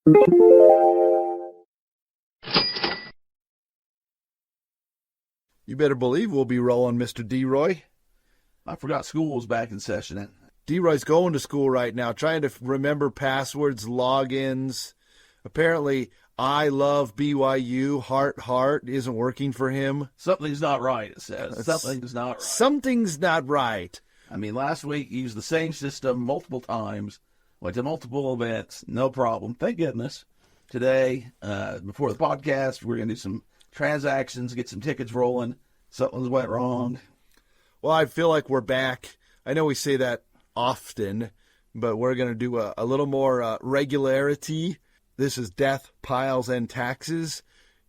You better believe we'll be rolling, Mr. D-Roy. I forgot school was back in session. D-Roy's going to school right now, trying to remember passwords, logins. Apparently, I love BYU, heart isn't working for him. Something's not right, it says. Something's not right. Something's not right. I mean, last week, he used the same system multiple times, went to multiple events, no problem. Thank goodness. Today, before the podcast, we're going to do some transactions, get some tickets rolling. Something's went wrong. Well, I feel like we're back. I know we say that often, but we're going to do a little more regularity. This is Death, Piles, and Taxes,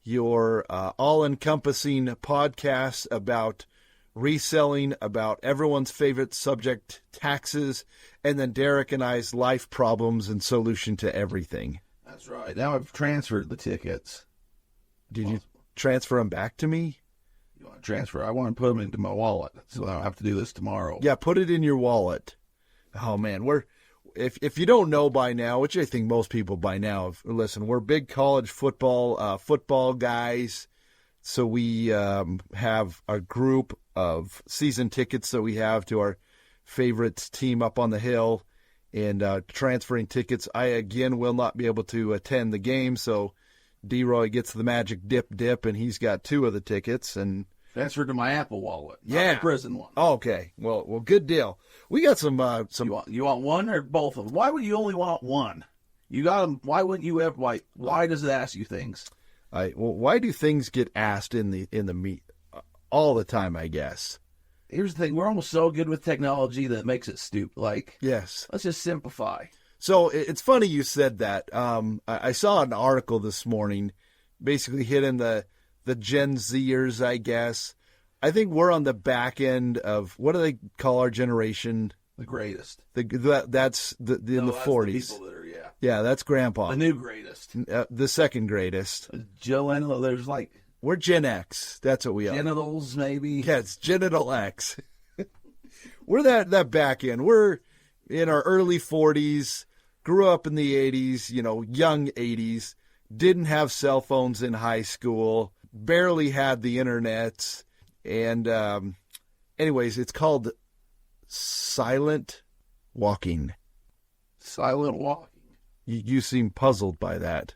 your all-encompassing podcast about reselling, about everyone's favorite subject, taxes, and then Derek and I's life problems and solution to everything. That's right. Now I've transferred the tickets. Did you transfer them back to me? You want to transfer? I want to put them into my wallet, so I don't have to do this tomorrow. Yeah, put it in your wallet. Oh, man, if you don't know by now, which I think most people by now, listen, we're big college football guys, so we have a group of season tickets that we have to our favorite team up on the hill, and transferring tickets. I, again, will not be able to attend the game, so D-Roy gets the magic dip, and he's got 2 of the tickets. And transferred to my Apple wallet, yeah, not the prison one. Oh, okay, well, good deal. We got some. You want one or both of them? Why would you only want one? You got them. Why wouldn't you ever? Why does it ask you things? Why do things get asked in the meet all the time? I guess. Here's the thing: we're almost so good with technology that it makes it stupid. Yes, let's just simplify. So it's funny you said that. I saw an article this morning, basically hitting the Gen Zers, I guess. I think we're on the back end of, what do they call our generation? The greatest. That's in the 40s. The people that are, yeah. Yeah, that's Grandpa. The new greatest. The second greatest. There's we're Gen X. That's what we are. Genitals, maybe. Yeah, it's Genital X. We're that back end. We're in our early 40s. Grew up in the 80s, young 80s, didn't have cell phones in high school, barely had the internet, and anyways, it's called silent walking. Silent walking. You seem puzzled by that.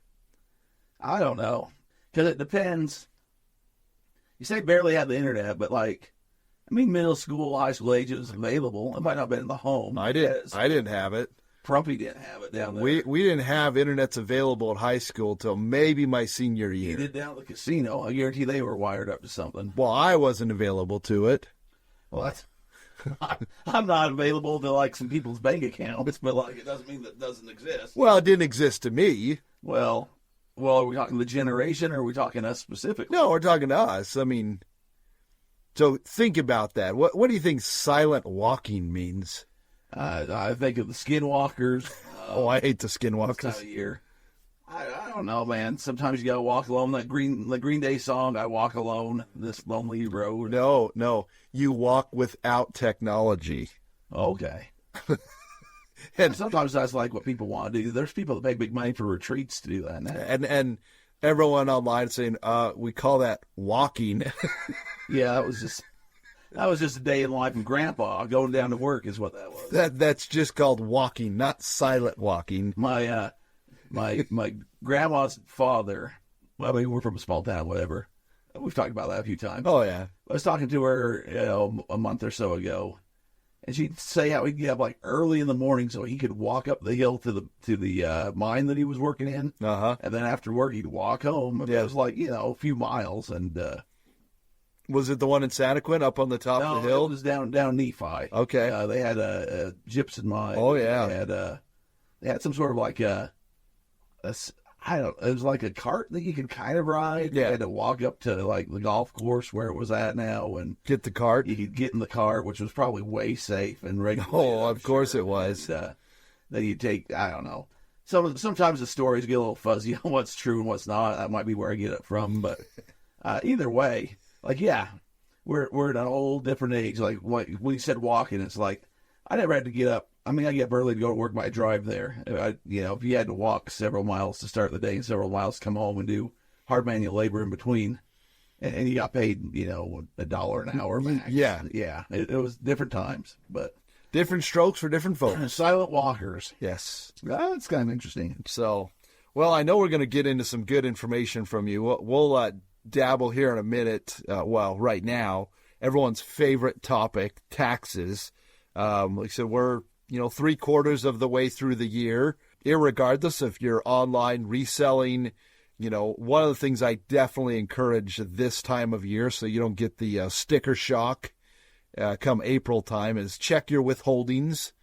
I don't know, because it depends. You say barely had the internet, but middle school, high school age, it was available. It might not have been in the home. I didn't have it. Prumpy didn't have it down there. We didn't have internets available at high school till maybe my senior year. You did down at the casino. I guarantee they were wired up to something. Well, I wasn't available to it. Well, I'm not available to some people's bank accounts, but it doesn't mean that it doesn't exist. Well, it didn't exist to me. Well, are we talking the generation, or are we talking us specifically? No, we're talking to us. I mean, so think about that. What do you think silent walking means? I think of the skinwalkers. I hate the skinwalkers. This time of year. I don't know, man. Sometimes you gotta walk alone. The Green Day song, "I Walk Alone This Lonely Road." No, you walk without technology. Okay. And sometimes that's what people want to do. There's people that pay big money for retreats to do that now. And everyone online saying, we call that walking. Yeah, that was just a day in life of Grandpa going down to work is what that was. That's just called walking, not silent walking. My grandma's father, we're from a small town, whatever. We've talked about that a few times. Oh, yeah. I was talking to her, a month or so ago, and she'd say how he'd get up early in the morning so he could walk up the hill to the mine that he was working in. Uh-huh. And then after work, he'd walk home. Yeah. It was a few miles, and was it the one in Santaquin up on the top of the hill? It was down Nephi. Okay. They had a gypsum mine. Oh, yeah. They had some sort of it was like a cart that you could kind of ride. Yeah. You had to walk up to the golf course where it was at now and get the cart. You could get in the cart, which was probably way safe and regulated. Oh, of course it was. And, then you take, I don't know. Sometimes the stories get a little fuzzy on what's true and what's not. That might be where I get it from, but either way, we're in an old different age. When you said walking, it's I never had to get up. I mean, I get up early to go to work by drive there. If you had to walk several miles to start the day and several miles to come home and do hard manual labor in between, and you got paid, $1 an hour max. Yeah. Yeah. It was different times, but Different strokes for different folks. silent walkers. Yes. That's kind of interesting. So, well, I know we're going to get into some good information from you. We'll dabble here in a minute. Right now, everyone's favorite topic, taxes. Like I said, we're 3/4 of the way through the year. Irregardless if you're online reselling, one of the things I definitely encourage this time of year, so you don't get the sticker shock come April time, is check your withholdings.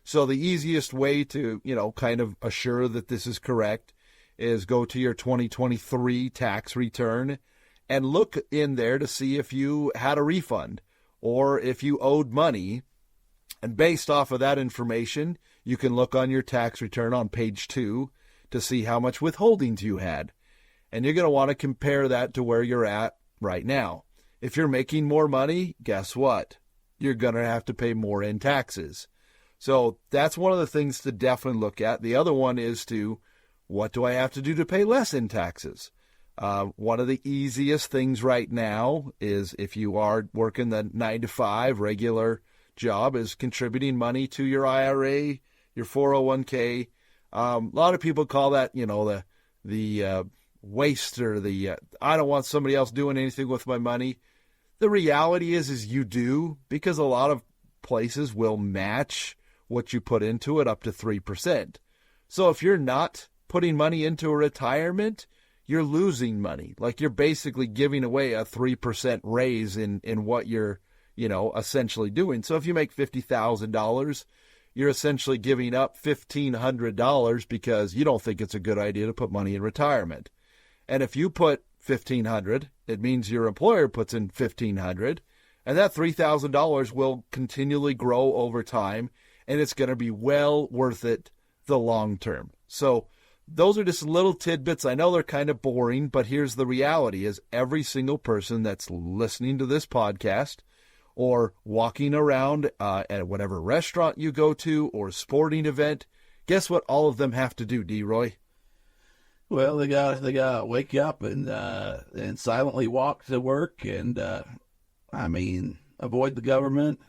So the easiest way to, kind of assure that this is correct is go to your 2023 tax return and look in there to see if you had a refund or if you owed money. And based off of that information, you can look on your tax return on page 2 to see how much withholdings you had. And you're going to want to compare that to where you're at right now. If you're making more money, guess what? You're going to have to pay more in taxes. So that's one of the things to definitely look at. The other one is what do I have to do to pay less in taxes? One of the easiest things right now is if you are working the 9-to-5 regular job, is contributing money to your IRA, your 401k. A lot of people call that, the waste, or I don't want somebody else doing anything with my money. The reality is you do, because a lot of places will match what you put into it up to 3%. So if you're not putting money into a retirement, you're losing money. Like, you're basically giving away a 3% raise in what you're, essentially doing. So if you make $50,000, you're essentially giving up $1,500 because you don't think it's a good idea to put money in retirement. And if you put $1,500, it means your employer puts in $1,500, and that $3,000 will continually grow over time, and it's going to be well worth it the long term. So those are just little tidbits. I know they're kind of boring, but here's the reality: is every single person that's listening to this podcast or walking around at whatever restaurant you go to or sporting event, guess what all of them have to do, D-Roy? Well, they got wake up and silently walk to work and avoid the government.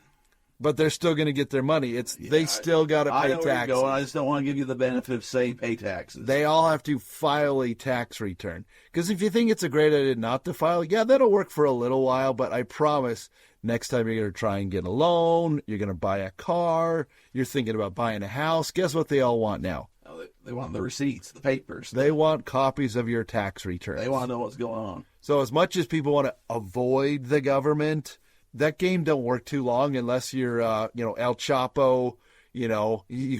But they're still going to get their money. They still got to pay taxes. I just don't want to give you the benefit of saying pay taxes. They all have to file a tax return. Because if you think it's a great idea not to file, yeah, that'll work for a little while. But I promise, next time you're going to try and get a loan, you're going to buy a car, you're thinking about buying a house, guess what they all want now? They want the receipts, the papers. They want copies of your tax returns. They want to know what's going on. So as much as people want to avoid the government, that game don't work too long unless you're, El Chapo. You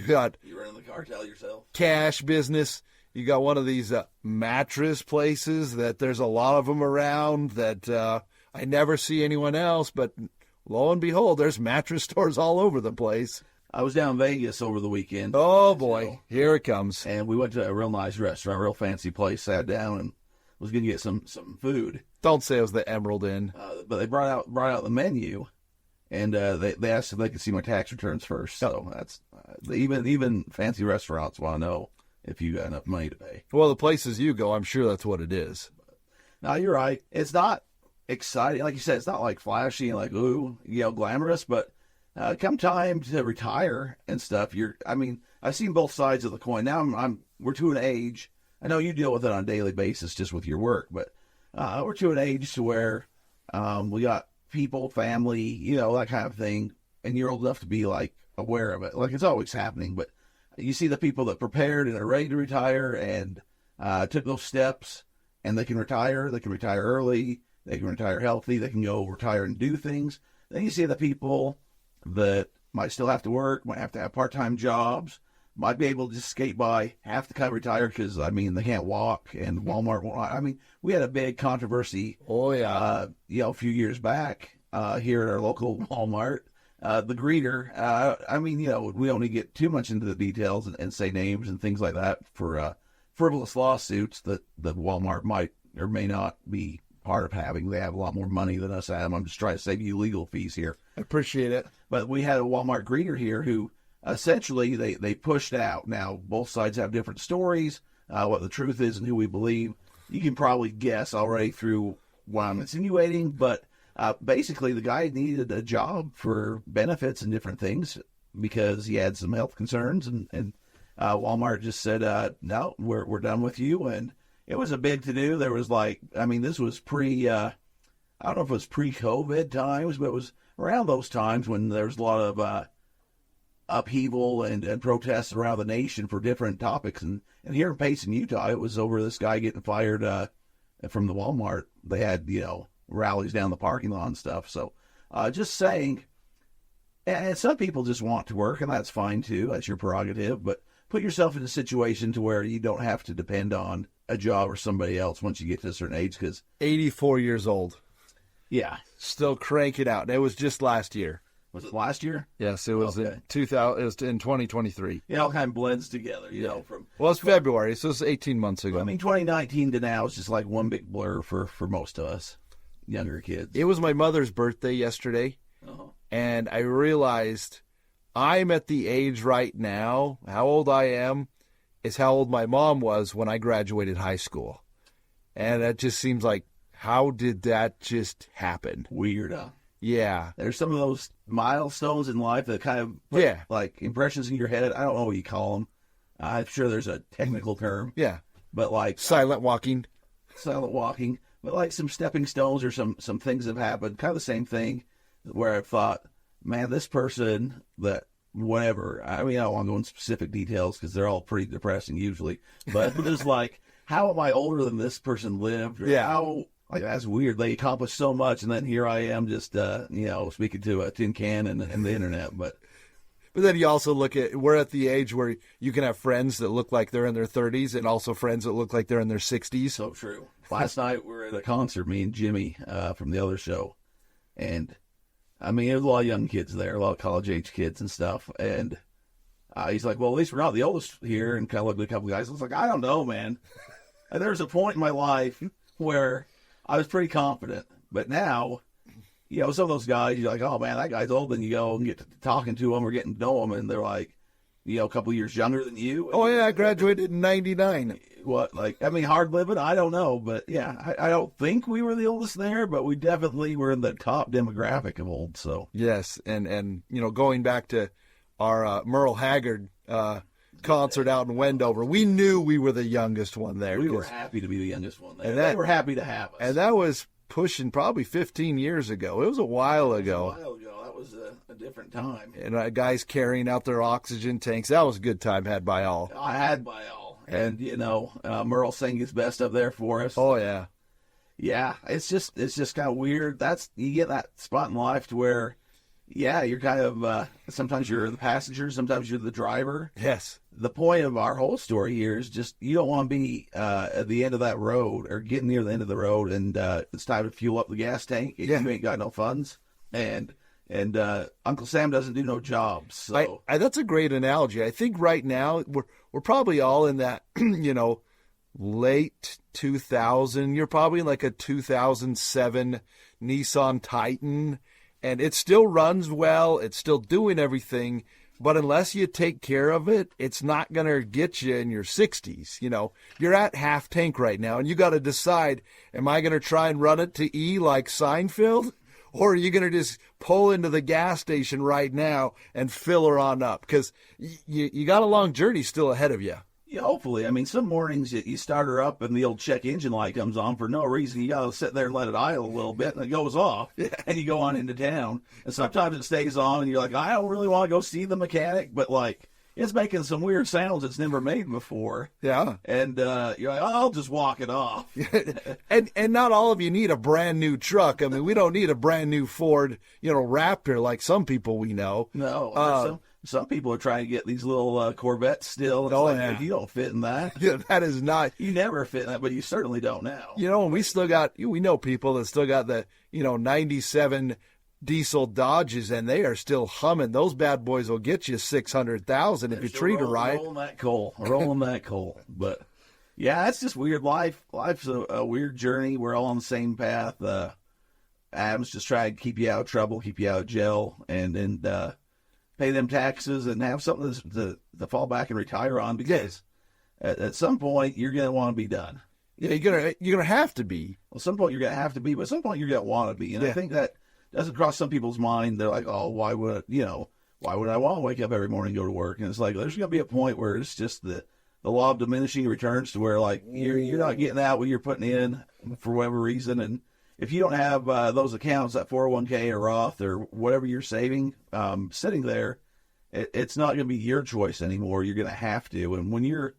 got you run in the cartel yourself. Cash business. You got one of these mattress places that there's a lot of them around that I never see anyone else. But lo and behold, there's mattress stores all over the place. I was down in Vegas over the weekend. Oh boy, here it comes. And we went to a real nice restaurant, a real fancy place. Sat down and was going to get some food. Don't say it was the Emerald Inn. But they brought out the menu, and they asked if they could see my tax returns first. So that's even fancy restaurants want to know if you got enough money to pay. Well, the places you go, I'm sure that's what it is. No, you're right. It's not exciting, like you said. It's not like flashy and like glamorous. But come time to retire and stuff, I've seen both sides of the coin. Now we're to an age. I know you deal with it on a daily basis just with your work, but we're to an age to where we got people, family, that kind of thing, and you're old enough to be like aware of it. Like, it's always happening, but you see the people that prepared and are ready to retire and took those steps, and they can retire. They can retire early. They can retire healthy. They can go retire and do things. Then you see the people that might still have to work, might have to have part-time jobs, might be able to just skate by, have to kind of retire because, they can't walk, and Walmart won't. We had a big controversy. Oh, yeah. A few years back here at our local Walmart. The greeter, we don't need to get too much into the details and say names and things like that for frivolous lawsuits that Walmart might or may not be part of having. They have a lot more money than us, Adam. I'm just trying to save you legal fees here. I appreciate it. But we had a Walmart greeter here who essentially they pushed out. Now, both sides have different stories, what the truth is and who we believe. You can probably guess already through what I'm insinuating, but basically the guy needed a job for benefits and different things because he had some health concerns, and Walmart just said, no, we're done with you. And it was a big to-do. There was this was I don't know if it was pre-COVID times, but it was around those times when there was a lot of upheaval and protests around the nation for different topics. And here in Payson, Utah, it was over this guy getting fired from the Walmart. They had, rallies down the parking lot and stuff. So just saying, and some people just want to work, and that's fine too. That's your prerogative. But put yourself in a situation to where you don't have to depend on a job or somebody else once you get to a certain age. Because 84 years old. Yeah. Still cranking out. It was just last year. Was it last year? Yes, it was in 2000. It was in 2023. It all kind of blends together, Well, it's February, so it's 18 months ago. 2019 to now is just like one big blur for most of us younger kids. It was my mother's birthday yesterday, and I realized I'm at the age right now. How old I am is how old my mom was when I graduated high school, and that just seems like, how did that just happen? Weird, huh? Yeah. There's some of those milestones in life that kind of put, like impressions in your head. I don't know what you call them. I'm sure there's a technical term. Yeah. But like silent walking. But like some stepping stones or some things have happened. Kind of the same thing where I've thought, man, this person that whatever. I mean, I don't want to go into specific details because they're all pretty depressing usually. But it's like, how am I older than this person lived? Or how, like, that's weird. They accomplished so much, and then here I am just, speaking to a tin can and the internet. But then you also look at, we're at the age where you can have friends that look like they're in their 30s and also friends that look like they're in their 60s. So true. Last night we were at a concert, me and Jimmy from the other show. And, I mean, there's a lot of young kids there, a lot of college-age kids and stuff. And he's like, well, at least we're not the oldest here. And kind of looked at a couple of guys. I was like, I don't know, man. And there was a point in my life where I was pretty confident. But now, some of those guys, you're like, oh, man, that guy's old. And you go and get to talking to them or getting to know them. And they're like, a couple of years younger than you. Oh, yeah, I graduated in 99. What, hard living? I don't know. But, yeah, I don't think we were the oldest there. But we definitely were in the top demographic of old. So yes, and going back to our Merle Haggard concert out in Wendover, we knew we were the youngest one there. We were happy to be the youngest one there. And they were happy to have us. And that was pushing probably 15 years ago. It was a while ago. That was a different time. And guys carrying out their oxygen tanks. That was a good time had by all. I had by all. And, Merle sang his best up there for us. Oh, yeah. Yeah, it's just kind of weird. You get that spot in life to where, you're kind of, sometimes you're the passenger, sometimes you're the driver. Yes. The point of our whole story here is just, you don't want to be at the end of that road or getting near the end of the road and it's time to fuel up the gas tank if you ain't got no funds. And Uncle Sam doesn't do no jobs. So that's a great analogy. I think right now we're probably all in that, late 2000. You're probably like a 2007 Nissan Titan. And it still runs well. It's still doing everything. But unless you take care of it, it's not going to get you in your 60s. You're at half tank right now, and you got to decide, am I going to try and run it to E like Seinfeld? Or are you going to just pull into the gas station right now and fill her on up? Because you got a long journey still ahead of you. Yeah, hopefully. I mean, some mornings you start her up and the old check engine light comes on for no reason. You got to sit there and let it idle a little bit, and it goes off, and you go on into town. And sometimes it stays on, and you're like, I don't really want to go see the mechanic, but, it's making some weird sounds it's never made before. Yeah. And you're like, I'll just walk it off. and not all of you need a brand new truck. I mean, we don't need a brand new Ford, Raptor like some people we know. No. Some people are trying to get these little Corvettes still. It's you don't fit in that. Yeah, that is not. You never fit in that, but you certainly don't now. And we know people that still got the, 97 diesel Dodges, and they are still humming. Those bad boys will get you 600,000 if you treat her right. Rolling that coal. But yeah, it's just weird. Life's a weird journey. We're all on the same path. Adam's just trying to keep you out of trouble, keep you out of jail, and pay them taxes and have something to fall back and retire on, because at some point you're going to want to be done. Yeah, you're gonna have to be. Well, at some point you're going to have to be, but at some point you're going to want to be. And I think that doesn't cross some people's mind. They're like, oh, why would I want to wake up every morning and go to work? And it's like, there's going to be a point where it's just the law of diminishing returns, to where like you're not getting out what you're putting in for whatever reason. And if you don't have those accounts, that 401k or Roth or whatever you're saving, sitting there, it's not going to be your choice anymore. You're going to have to. And when you're,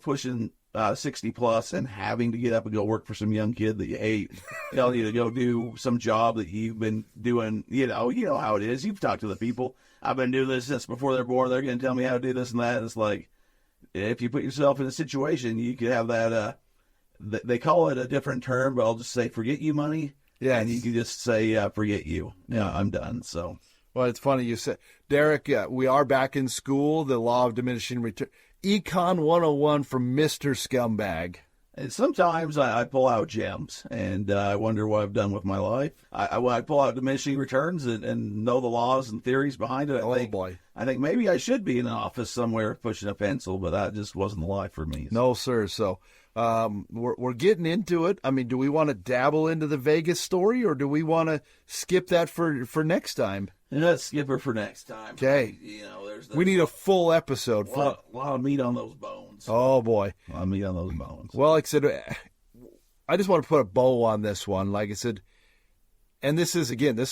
pushing 60 plus and having to get up and go work for some young kid that you hate, tell you to go do some job that you've been doing, you know how it is. You've talked to the people. I've been doing this since before they're born. They're going to tell me how to do this and that. And it's like, if you put yourself in a situation, you could have that, they call it a different term, but I'll just say forget you money. Yeah. And you can just say, forget you. Yeah, I'm done. So. Well, it's funny you said, Derek, we are back in school, the law of diminishing return. Econ 101 from Mr. Scumbag. And sometimes I pull out gems, and I wonder what I've done with my life. I pull out diminishing returns and know the laws and theories behind it. I think maybe I should be in an office somewhere pushing a pencil, but that just wasn't the life for me. So. No, sir. So we're getting into it. I mean, do we want to dabble into the Vegas story, or do we want to skip that for next time? Let's skip her for next time. Okay. We need a full episode. A lot of meat on those bones. Oh, boy. A lot of meat on those bones. Well, like I said, I just want to put a bow on this one. Like I said, and this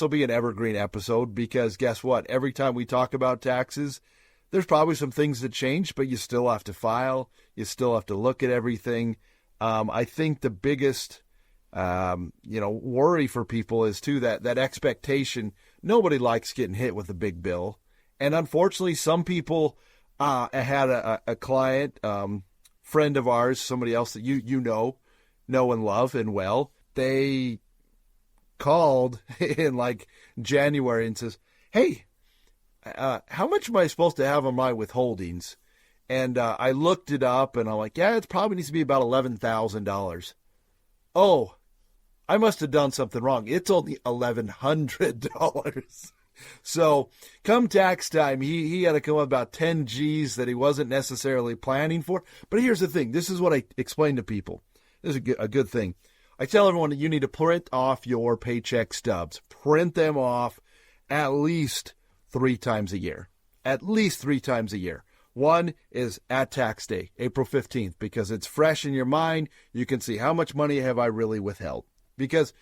will be an evergreen episode, because guess what? Every time we talk about taxes, there's probably some things that change, but you still have to file. You still have to look at everything. I think the biggest, worry for people is, too, that expectation. Nobody likes getting hit with a big bill. And unfortunately, some people had a client, friend of ours, somebody else that you know and love and well. They called in like January and says, hey, how much am I supposed to have on my withholdings? And I looked it up, and I'm like, yeah, it probably needs to be about $11,000. Oh, I must have done something wrong. It's only $1,100. So come tax time, he had to come up about 10 G's that he wasn't necessarily planning for. But here's the thing. This is what I explain to people. This is a good thing. I tell everyone that you need to print off your paycheck stubs. Print them off at least 3 times a year. At least 3 times a year. One is at tax day, April 15th, because it's fresh in your mind. You can see how much money have I really withheld. Because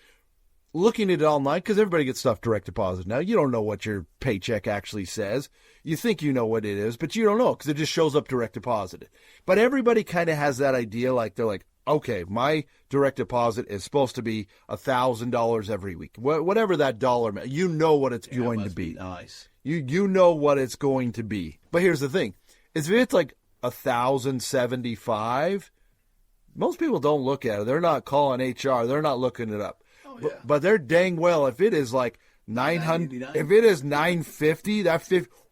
looking at it online, because everybody gets stuff direct deposit now, you don't know what your paycheck actually says. You think you know what it is, but you don't know, because it just shows up direct deposited. But everybody kind of has that idea, like they're like, okay, my direct deposit is supposed to be $1,000 every week. Whatever that dollar, you know what it's going to be. Nice. You know what it's going to be. But here's the thing. If it's like $1,075, most people don't look at it. They're not calling HR. They're not looking it up. Oh, yeah. But they're dang well, if it is like 900, if it is 950,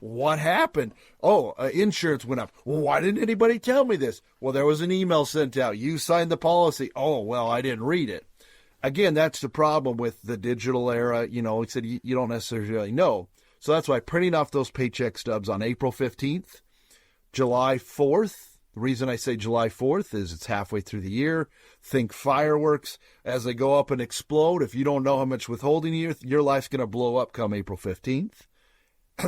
what happened? Oh, insurance went up. Well, why didn't anybody tell me this? Well, there was an email sent out. You signed the policy. Oh, well, I didn't read it. Again, that's the problem with the digital era. It said you don't necessarily know. So that's why printing off those paycheck stubs on April 15th, July 4th. The reason I say July 4th is it's halfway through the year. Think fireworks as they go up and explode. If you don't know how much withholding your life's going to blow up come April 15th.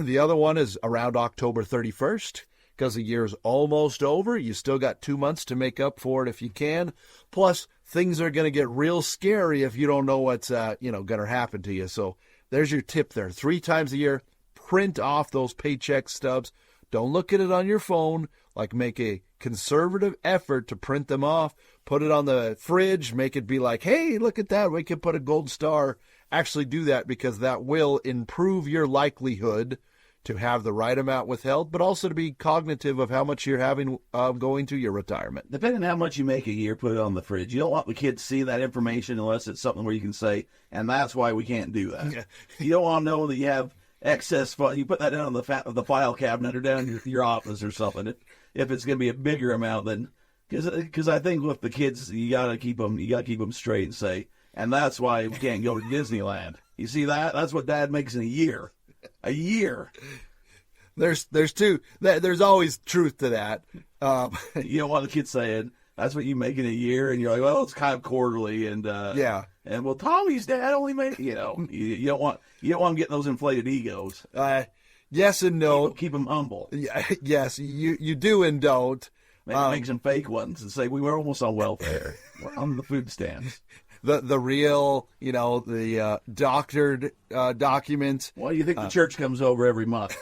The other one is around October 31st, because the year's almost over. You still got 2 months to make up for it if you can. Plus, things are going to get real scary if you don't know what's going to happen to you. So there's your tip there. 3 times a year, print off those paycheck stubs. Don't look at it on your phone. Like, make a conservative effort to print them off. Put it on the fridge. Make it be like, hey, look at that. We can put a gold star. Actually do that, because that will improve your likelihood to have the right amount withheld, but also to be cognitive of how much you're having going to your retirement. Depending on how much you make a year, put it on the fridge. You don't want the kids to see that information unless it's something where you can say, and that's why we can't do that. You don't want to know that you have excess fund. You put that down on the file cabinet or down in your office or something. If it's going to be a bigger amount, then because I think with the kids, you got to keep them straight and say, And that's why we can't go to Disneyland. You see that? That's what Dad makes in a year. A year. There's always truth to that. You know what the kid's saying? That's what you make in a year, and you're like, well, it's kind of quarterly, and yeah. And well, Tommy's dad only made, you don't want him getting those inflated egos. Yes and no. Keep them humble. Yes, you do and don't. Make some fake ones and say we were almost on welfare. We're on the food stamps. The real, the doctored documents. Well, you think the church comes over every month?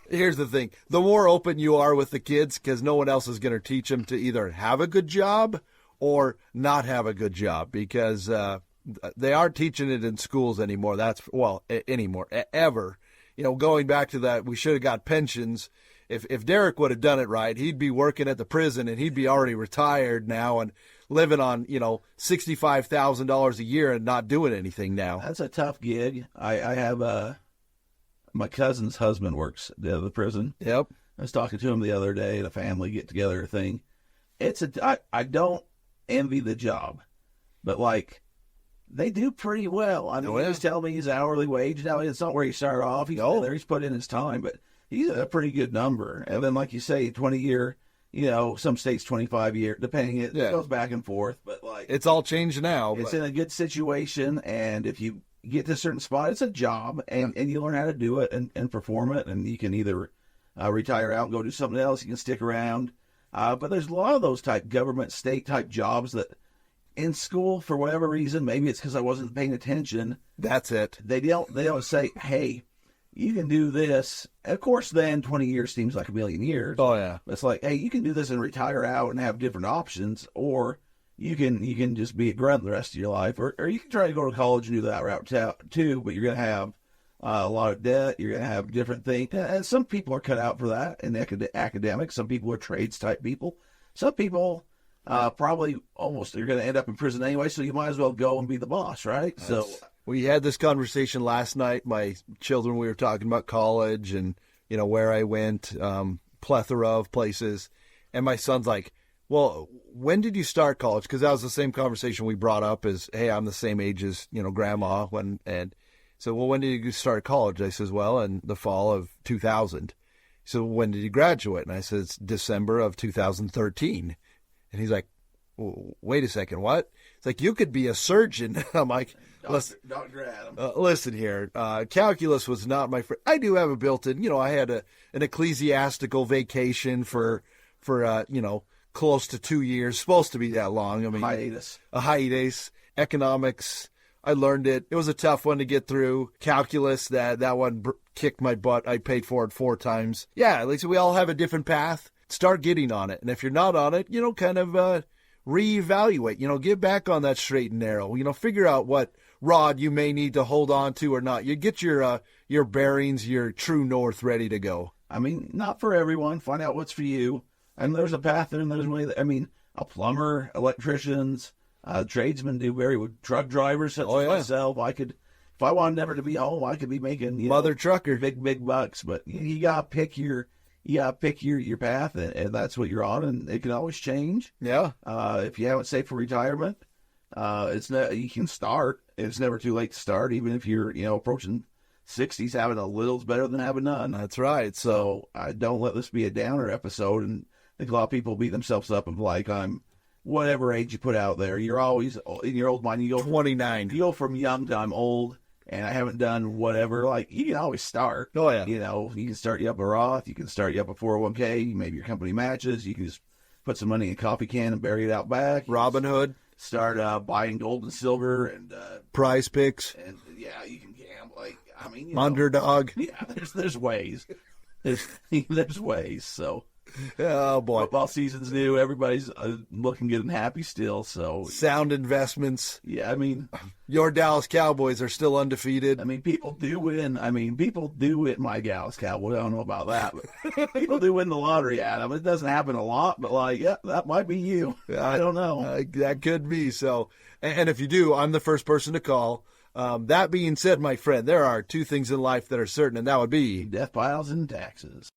Here's the thing. The more open you are with the kids, because no one else is going to teach them to either have a good job or not have a good job, because they aren't teaching it in schools anymore. Anymore, ever. Going back to that, we should have got pensions. If Derek would have done it right, he'd be working at the prison, and he'd be already retired now and living on, $65,000 a year and not doing anything now. That's a tough gig. I have my cousin's husband works at the prison. Yep. I was talking to him the other day at a family get-together thing. I don't envy the job, but, they do pretty well. I mean, he was telling me his hourly wage. Now, it's not where he started off. He's put in his time, but he's a pretty good number. And then, like you say, 20-year, some states 25-year, depending. It goes back and forth. But, it's all changed now. It's in a good situation, and if you get to a certain spot, it's a job, and you learn how to do it and perform it, and you can either retire out and go do something else. You can stick around. But there's a lot of those type government, state-type jobs that in school, for whatever reason, maybe it's because I wasn't paying attention. That's it. They don't say, hey, you can do this. Of course, then 20 years seems like a million years. Oh, yeah. But it's like, hey, you can do this and retire out and have different options, or you can just be a grunt the rest of your life, or you can try to go to college and do that route too, but you're going to have a lot of debt. You're going to have different things. And some people are cut out for that in academics. Some people are trades type people. Some people probably almost you're going to end up in prison anyway, so you might as well go and be the boss, right? So we had this conversation last night. My children, we were talking about college and where I went, plethora of places, and my son's like, well, when did you start college? Because that was the same conversation we brought up as, hey, I'm the same age as grandma, and so, well, when did you start college? I says, well, in the fall of 2000. So when did you graduate? And I said, it's December of 2013. And he's like, wait a second, what? It's like, you could be a surgeon. I'm like, Dr. Adam. Listen here, calculus was not my friend. I do have a built-in, I had an ecclesiastical vacation for close to 2 years, supposed to be that long. I mean, a hiatus, economics. I learned it. It was a tough one to get through. Calculus, that one kicked my butt. I paid for it 4 times. Yeah, at least we all have a different path. Start getting on it. And if you're not on it, kind of reevaluate. Get back on that straight and narrow. Figure out what rod you may need to hold on to or not. You get your bearings, your true north ready to go. I mean, not for everyone. Find out what's for you. And there's a path there, and there's a way. A plumber, electricians, tradesmen do very well. Truck drivers such as myself. I could, if I wanted never to be home, I could be making mother trucker big bucks. But you gotta pick your path, and that's what you're on, and it can always change. Yeah. If you haven't saved for retirement, you can start. It's never too late to start, even if you're approaching 60s. Having a little's better than having none. That's right. So I don't let this be a downer episode. And I think a lot of people beat themselves up and like, I'm whatever age you put out there. You're always in your old mind. You go 29. You go from young to I'm old. And I haven't done whatever. Like, you can always start. Oh, yeah. You can start you up a Roth. You can start you up a 401k. Maybe your company matches. You can just put some money in a coffee can and bury it out back. Robinhood. Start buying gold and silver and prize picks. And yeah, you can gamble. Underdog. Yeah, there's ways. There's ways. So. Oh boy! Football season's new. Everybody's looking good and happy still. So sound investments. Yeah, your Dallas Cowboys are still undefeated. People do win. People do win. My Dallas Cowboys. I don't know about that, but people do win the lottery. Adam, it doesn't happen a lot, but that might be you. I don't know. That could be so. And if you do, I'm the first person to call. That being said, my friend, there are 2 things in life that are certain, and that would be death piles and taxes.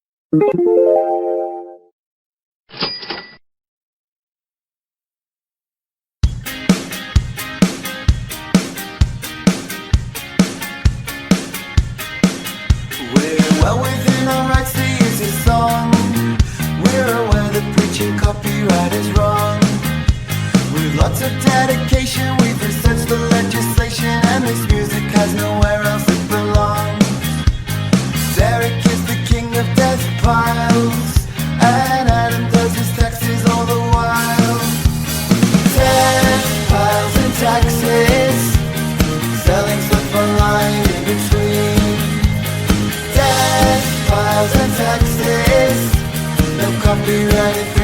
Deathpiles, and Adam does his taxes all the while. Deathpiles and taxes, selling stuff online in between. Deathpiles and taxes, no copyright infringement.